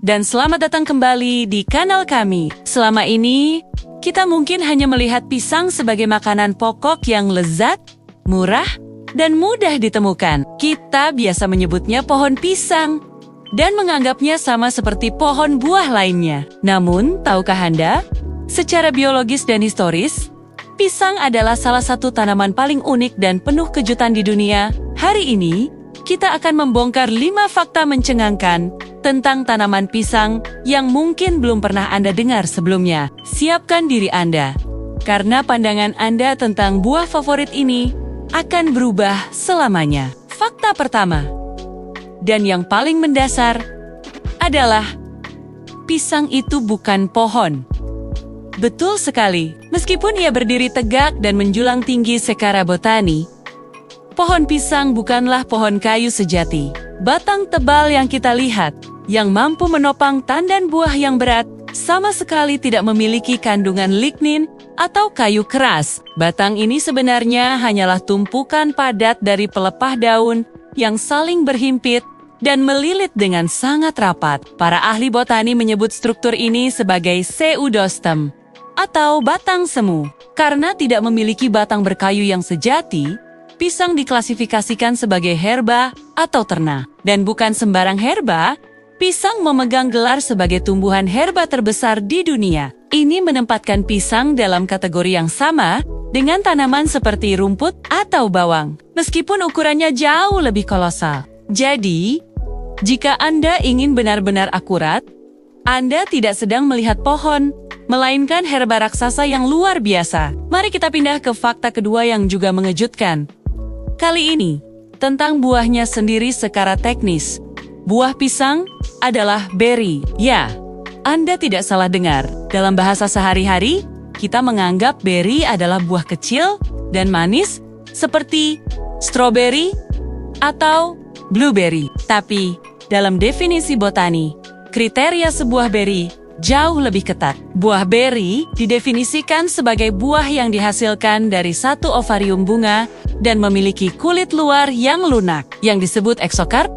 dan selamat datang kembali di kanal kami. Selama ini, kita mungkin hanya melihat pisang sebagai makanan pokok yang lezat, murah, dan mudah ditemukan. Kita biasa menyebutnya pohon pisang dan menganggapnya sama seperti pohon buah lainnya. Namun, tahukah Anda, secara biologis dan historis, pisang adalah salah satu tanaman paling unik dan penuh kejutan di dunia. Hari ini, kita akan membongkar 5 fakta mencengangkan tentang tanaman pisang yang mungkin belum pernah Anda dengar sebelumnya. Siapkan diri Anda, karena pandangan Anda tentang buah favorit ini akan berubah selamanya. Fakta pertama, dan yang paling mendasar, adalah pisang itu bukan pohon. Betul sekali, meskipun ia berdiri tegak dan menjulang tinggi secara botani, pohon pisang bukanlah pohon kayu sejati. Batang tebal yang kita lihat, yang mampu menopang tandan buah yang berat, sama sekali tidak memiliki kandungan lignin atau kayu keras. Batang ini sebenarnya hanyalah tumpukan padat dari pelepah daun yang saling berhimpit dan melilit dengan sangat rapat. Para ahli botani menyebut struktur ini sebagai pseudostem atau batang semu. Karena tidak memiliki batang berkayu yang sejati, pisang diklasifikasikan sebagai herba atau terna. Dan bukan sembarang herba, pisang memegang gelar sebagai tumbuhan herba terbesar di dunia. Ini menempatkan pisang dalam kategori yang sama dengan tanaman seperti rumput atau bawang, meskipun ukurannya jauh lebih kolosal. Jadi, jika Anda ingin benar-benar akurat, Anda tidak sedang melihat pohon, melainkan herba raksasa yang luar biasa. Mari kita pindah ke fakta kedua yang juga mengejutkan. Kali ini, tentang buahnya sendiri secara teknis. Buah pisang adalah beri. Ya, Anda tidak salah dengar. Dalam bahasa sehari-hari, kita menganggap beri adalah buah kecil dan manis seperti stroberi atau blueberry. Tapi, dalam definisi botani, kriteria sebuah beri jauh lebih ketat. Buah beri didefinisikan sebagai buah yang dihasilkan dari satu ovarium bunga dan memiliki kulit luar yang lunak, yang disebut eksokarp,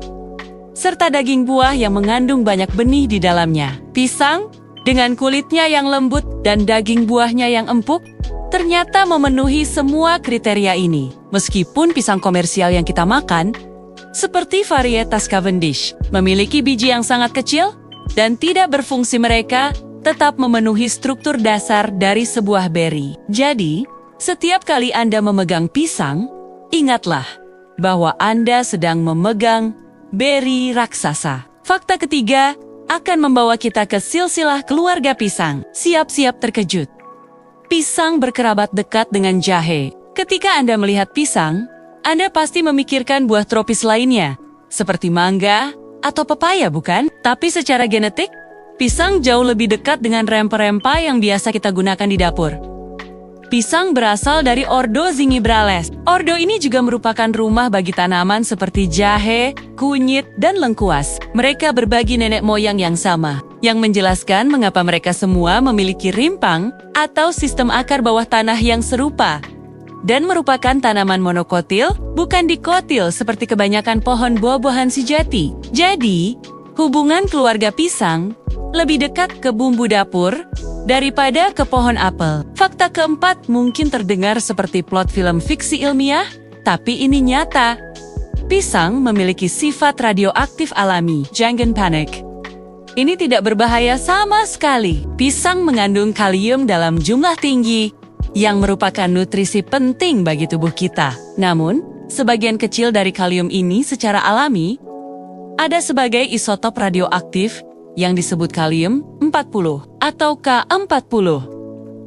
serta daging buah yang mengandung banyak benih di dalamnya. Pisang, dengan kulitnya yang lembut dan daging buahnya yang empuk, ternyata memenuhi semua kriteria ini. Meskipun pisang komersial yang kita makan, seperti varietas Cavendish, memiliki biji yang sangat kecil dan tidak berfungsi, mereka tetap memenuhi struktur dasar dari sebuah beri. Jadi, setiap kali Anda memegang pisang, ingatlah bahwa Anda sedang memegang beri raksasa. Fakta ketiga akan membawa kita ke silsilah keluarga pisang. Siap-siap terkejut. Pisang berkerabat dekat dengan jahe. Ketika Anda melihat pisang, Anda pasti memikirkan buah tropis lainnya, seperti mangga atau pepaya, bukan? Tapi secara genetik, pisang jauh lebih dekat dengan rempah-rempah yang biasa kita gunakan di dapur. Pisang berasal dari ordo Zingibrales. Ordo ini juga merupakan rumah bagi tanaman seperti jahe, kunyit, dan lengkuas. Mereka berbagi nenek moyang yang sama, yang menjelaskan mengapa mereka semua memiliki rimpang atau sistem akar bawah tanah yang serupa, dan merupakan tanaman monokotil, bukan dikotil seperti kebanyakan pohon buah-buahan sejati. Jadi, hubungan keluarga pisang lebih dekat ke bumbu dapur daripada ke pohon apel. Fakta keempat mungkin terdengar seperti plot film fiksi ilmiah, tapi ini nyata. Pisang memiliki sifat radioaktif alami. Jangan panik. Ini tidak berbahaya sama sekali. Pisang mengandung kalium dalam jumlah tinggi, yang merupakan nutrisi penting bagi tubuh kita. Namun, sebagian kecil dari kalium ini secara alami ada sebagai isotop radioaktif yang disebut kalium-40 atau K40.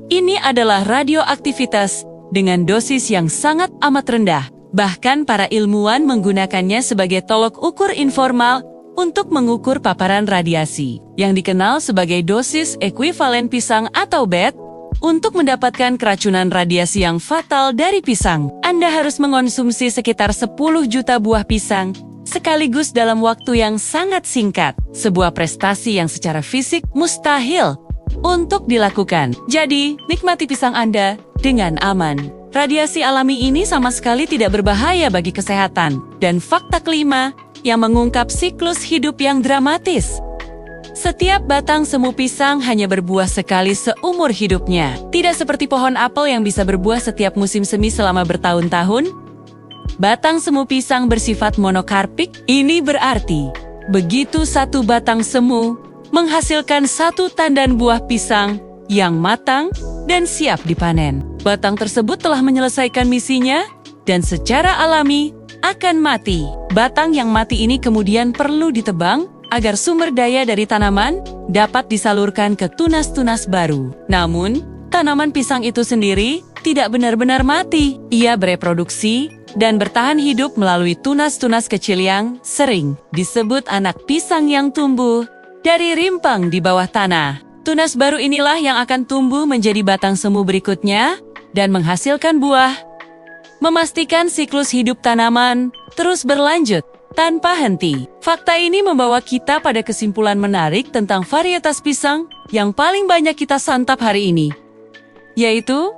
Ini adalah radioaktivitas dengan dosis yang sangat amat rendah. Bahkan para ilmuwan menggunakannya sebagai tolok ukur informal untuk mengukur paparan radiasi, yang dikenal sebagai dosis ekuivalen pisang atau BET, untuk mendapatkan keracunan radiasi yang fatal dari pisang. Anda harus mengonsumsi sekitar 10 juta buah pisang sekaligus dalam waktu yang sangat singkat. Sebuah prestasi yang secara fisik mustahil untuk dilakukan. Jadi, nikmati pisang Anda dengan aman. Radiasi alami ini sama sekali tidak berbahaya bagi kesehatan. Dan fakta kelima yang mengungkap siklus hidup yang dramatis. Setiap batang semu pisang hanya berbuah sekali seumur hidupnya. Tidak seperti pohon apel yang bisa berbuah setiap musim semi selama bertahun-tahun. Batang semu pisang bersifat monokarpik. Ini berarti, begitu satu batang semu menghasilkan satu tandan buah pisang yang matang dan siap dipanen. Batang tersebut telah menyelesaikan misinya dan secara alami akan mati. Batang yang mati ini kemudian perlu ditebang agar sumber daya dari tanaman dapat disalurkan ke tunas-tunas baru. Namun, tanaman pisang itu sendiri tidak benar-benar mati. Ia bereproduksi dan bertahan hidup melalui tunas-tunas kecil yang sering disebut anak pisang yang tumbuh dari rimpang di bawah tanah. Tunas baru inilah yang akan tumbuh menjadi batang semu berikutnya dan menghasilkan buah, memastikan siklus hidup tanaman terus berlanjut tanpa henti. Fakta ini membawa kita pada kesimpulan menarik tentang varietas pisang yang paling banyak kita santap hari ini, yaitu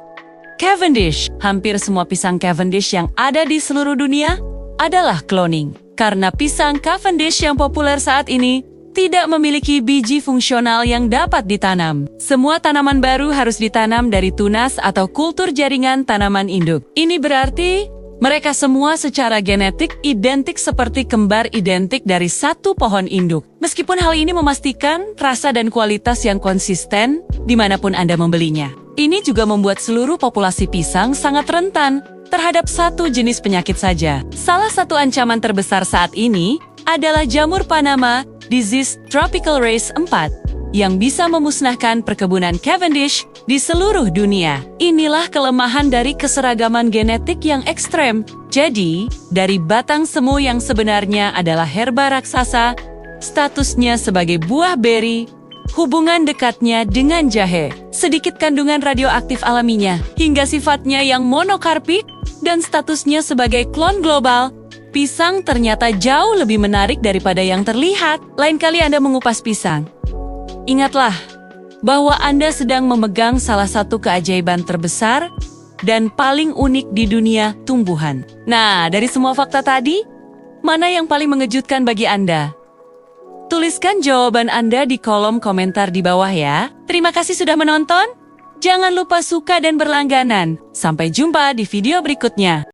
Cavendish. Hampir semua pisang Cavendish yang ada di seluruh dunia adalah cloning. Karena pisang Cavendish yang populer saat ini tidak memiliki biji fungsional yang dapat ditanam. Semua tanaman baru harus ditanam dari tunas atau kultur jaringan tanaman induk. Ini berarti mereka semua secara genetik identik seperti kembar identik dari satu pohon induk. Meskipun hal ini memastikan rasa dan kualitas yang konsisten dimanapun Anda membelinya. Ini juga membuat seluruh populasi pisang sangat rentan terhadap satu jenis penyakit saja. Salah satu ancaman terbesar saat ini adalah jamur Panama Disease Tropical Race 4 yang bisa memusnahkan perkebunan Cavendish di seluruh dunia. Inilah kelemahan dari keseragaman genetik yang ekstrem. Jadi, dari batang semu yang sebenarnya adalah herba raksasa, statusnya sebagai buah beri, hubungan dekatnya dengan jahe, sedikit kandungan radioaktif alaminya, hingga sifatnya yang monokarpik, dan statusnya sebagai klon global, pisang ternyata jauh lebih menarik daripada yang terlihat. Lain kali Anda mengupas pisang, ingatlah bahwa Anda sedang memegang salah satu keajaiban terbesar dan paling unik di dunia tumbuhan. Nah, dari semua fakta tadi, mana yang paling mengejutkan bagi Anda? Tuliskan jawaban Anda di kolom komentar di bawah ya. Terima kasih sudah menonton. Jangan lupa suka dan berlangganan. Sampai jumpa di video berikutnya.